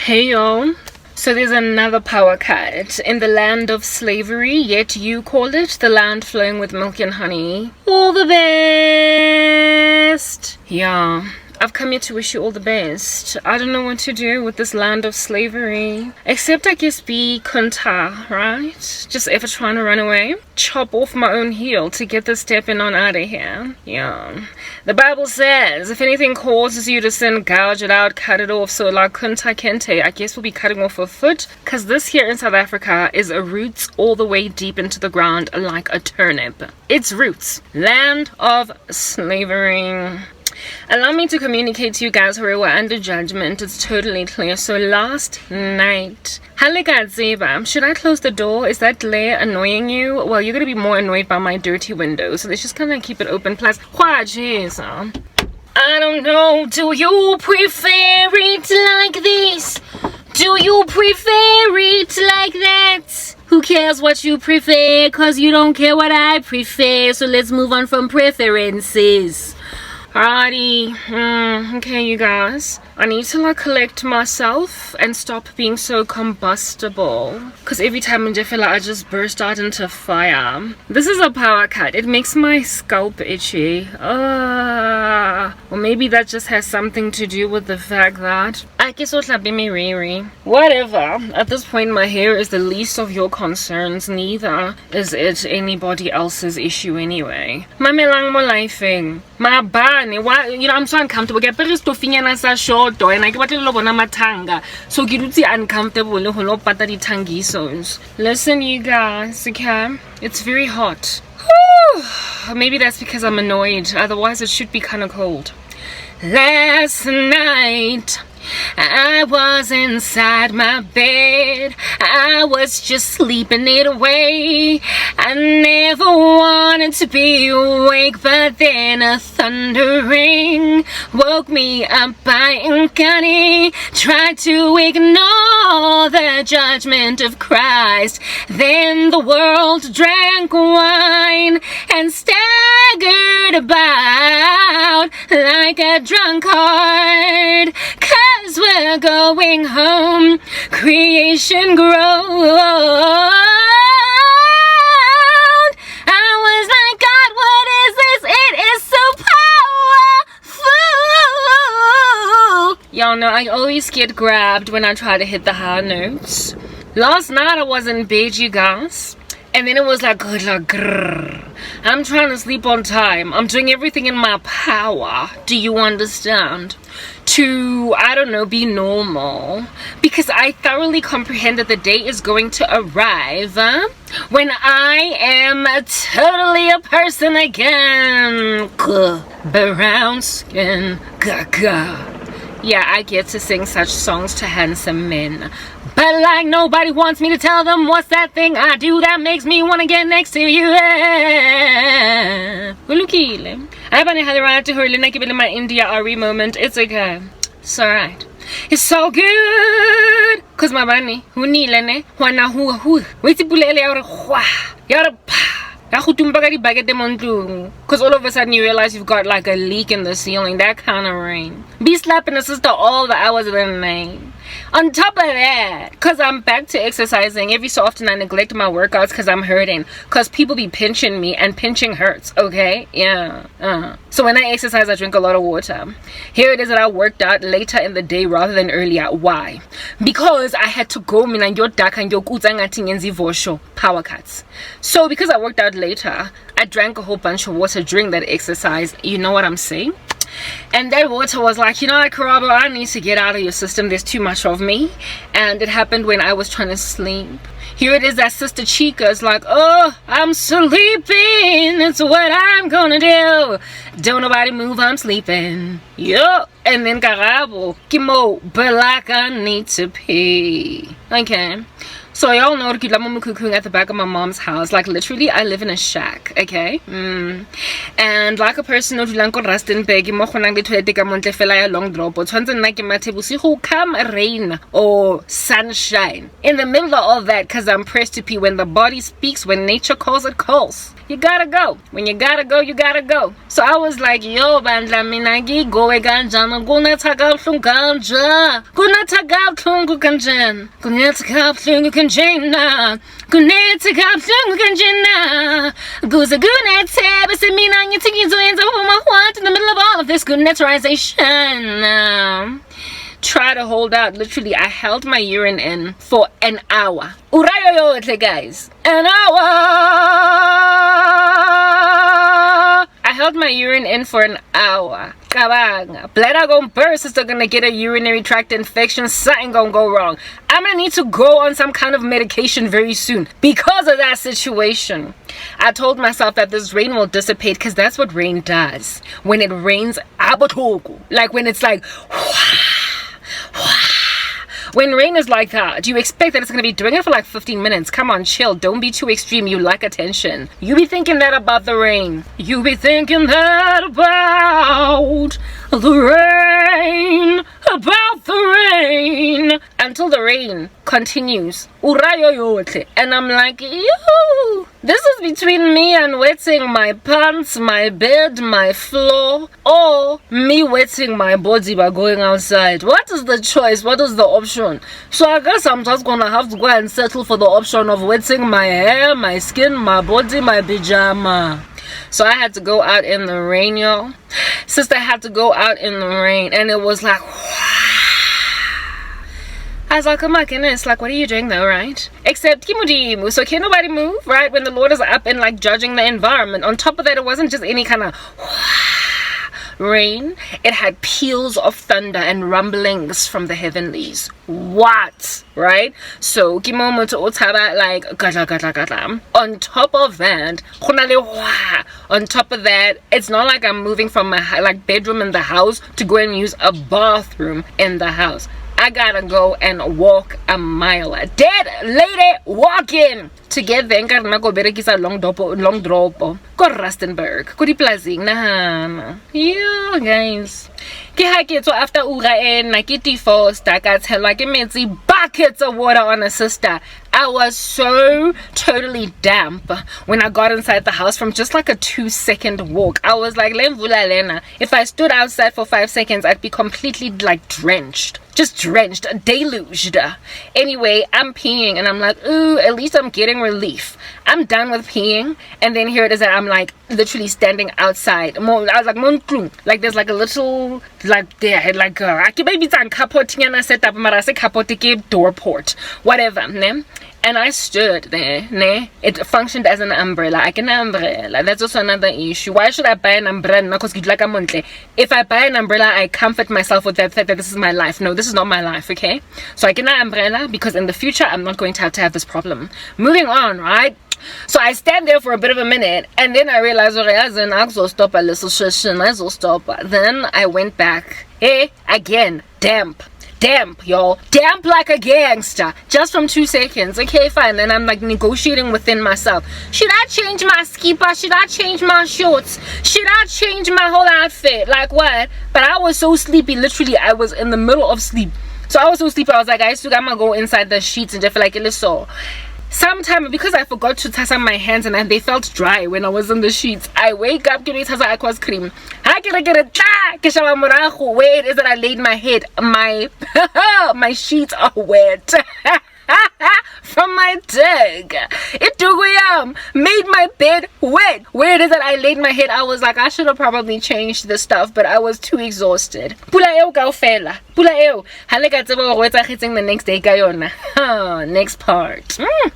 Hey y'all. So there's another power cut in the land of slavery, yet you call it the land flowing with milk and honey. All the best. Yeah, I've come here to wish you all the best. I don't know what to do with this land of slavery, except I guess be kunta, right? Just ever trying to run away, chop off my own heel to get this stepping on out of here. Yeah, the Bible says if anything causes you to sin, gouge it out, cut it off. So like kunta kente, I guess we'll be cutting off a foot, because this here in South Africa is roots all the way deep into the ground like a turnip. It's roots. Land of slavery. Allow me to communicate to you guys who are under judgment. It's totally clear. So last night, should I close the door? Is that glare annoying you? Well, you're going to be more annoyed by my dirty window. So let's just kind of keep it open. Plus, I don't know. Do you prefer it like this? Do you prefer it like that? Who cares what you prefer? Cause you don't care what I prefer. So let's move on from preferences. Alrighty, okay you guys, I need to like collect myself and stop being so combustible, because every time I feel like I just burst out into fire. This is a power cut. It makes my scalp itchy. Or maybe that just has something to do with the fact that I guess whatever. At this point my hair is the least of your concerns, neither is it anybody else's issue anyway. Mamelang mo lifing. Why, you know, I'm so uncomfortable. Get better to finya sa short and I get lo bona matanga. So get uncomfortable lo pata di tangisos. Listen you guys, okay? It's very hot. Whew. Maybe that's because I'm annoyed. Otherwise it should be kind of cold. Last night I was inside my bed. I was just sleeping it away. I never wanted to be awake, but then a thundering woke me up. I uncanny tried to ignore the judgment of Christ. Then the world drank wine and staggered about like a drunkard. Cause we're going home, creation groaned. I was like, God, what is this? It is so powerful. Y'all know I always get grabbed when I try to hit the high notes. Last night I was in bed, you guys, and then it was like grrr. I'm trying to sleep on time. I'm doing everything in my power. Do you understand? To, I don't know, be normal. Because I thoroughly comprehend that the day is going to arrive when I am totally a person again. Brown skin. Yeah, I get to sing such songs to handsome men. But like nobody wants me to tell them what's that thing I do that makes me want to get next to you. I haven't had a right to her in my India Ari moment. It's okay. It's alright. It's so good. Cause my bunny, who nilene, wana hu, wait to pulele yara because all of a sudden you realize you've got like a leak in the ceiling. That kind of rain. Be slapping the sister all the hours of the night. On top of that, because I'm back to exercising, every so often I neglect my workouts because I'm hurting. Because people be pinching me, and pinching hurts, okay? Yeah. So when I exercise, I drink a lot of water. Here it is that I worked out later in the day rather than earlier. Why? Because I had to go power cuts. So because I worked out later, I drank a whole bunch of water during that exercise. You know what I'm saying? And that water was like, you know what, Karabo, I need to get out of your system. There's too much of me. And it happened when I was trying to sleep. Here it is that Sister Chica's like, oh, I'm sleeping. It's what I'm gonna do. Don't nobody move, I'm sleeping. Yup. And then Karabo, Kimo, but like I need to pee. Okay. So y'all know at the back of my mom's house. Like literally I live in a shack, okay? And like a person who Rustenburg, long drop, come rain or sunshine. In the middle of all that, because I'm pressed to pee when the body speaks, when nature calls, it calls. You gotta go. When you gotta go, you gotta go. So I was like, yo, bandla mina ngigowe kanjani kunetha kabuhlungu kanje kunetha kabuhlungu kanjani kunetha kabuhlungu kanjena kunetha kabuhlungu kanjena kuze kunethe bese mina ngithi ngizoyenza what I want in the middle of all of this kunetterization. Try to hold out. Literally, I held my urine in for an hour. Urayoyotle, guys. An hour! I held my urine in for an hour. Kabanga. Bladder gonna burst. Sister gonna get a urinary tract infection. Something gonna go wrong. I'm gonna need to go on some kind of medication very soon because of that situation. I told myself that this rain will dissipate because that's what rain does. When it rains, like when it's like when rain is like that, you expect that it's going to be doing it for like 15 minutes. Come on, chill. Don't be too extreme. You like attention. You be thinking that about the rain. You be thinking that about the rain. About the rain. Until the rain continues. And I'm like, yo, this is between me and wetting my pants, my bed, my floor, or me wetting my body by going outside. What is the choice? What is the option? So I guess I'm just gonna have to go and settle for the option of wetting my hair, my skin, my body, my pajama. So I had to go out in the rain, y'all. Sister had to go out in the rain, and it was like, I was like, oh my goodness, like, what are you doing though, right? Except, kimudimu, so can nobody move, right? When the Lord is up and like judging the environment. On top of that, it wasn't just any kind of rain. It had peals of thunder and rumblings from the heavenlies. What? Right? So, kimomo to otaba, like, gata gata gata. On top of that, it's not like I'm moving from my like bedroom in the house to go and use a bathroom in the house. I gotta go and walk a mile. Dead lady walking to get there. Nka go berekisa long drop ko Rustenburg ko diplazing nahana. Yeah, guys. Ke ha ke tswa after ura ena ke tifosta ka tshela ke metsi buckets of water on a sister. I was so totally damp when I got inside the house from just like a 2-second walk. I was like, if I stood outside for 5 seconds, I'd be completely like drenched. Just drenched, deluged. Anyway, I'm peeing and I'm like, ooh, at least I'm getting relief. I'm done with peeing, and then here it is that I'm like literally standing outside. I was like there's like a little like there like maybe it's on capoting set up door port, whatever, ne? And I stood there, ne? It functioned as an umbrella. I can umbrella. That's also another issue. Why should I buy an umbrella? Because if I buy an umbrella, I comfort myself with that fact that this is my life. No, this is not my life, okay? So I get an umbrella because in the future, I'm not going to have this problem. Moving on, right? So I stand there for a bit of a minute, and then I realized, I'll stop a little session. I'll stop. Then I went back. Hey, again, damp, y'all, damp like a gangster, just from 2 seconds. Okay, fine. Then I'm like negotiating within myself. Should I change my skipper? Should I change my shorts? Should I change my whole outfit? Like what? But I was so sleepy. Literally, I was in the middle of sleep. So I was so sleepy. I was like, I'm gonna go inside the sheets and just feel like it is so. Sometime because I forgot to toss up my hands and they felt dry when I was in the sheets. I wake up, give me toss aqua's cream. Where it is that I laid my head? My sheets are wet. From my dig. It made my bed wet. Where it is that I laid my head, I was like, I should have probably changed the stuff, but I was too exhausted. Pula eo kaofela. Pula eo. Ha le ka tseba go etsa khetseng the next day ka yona. Next part.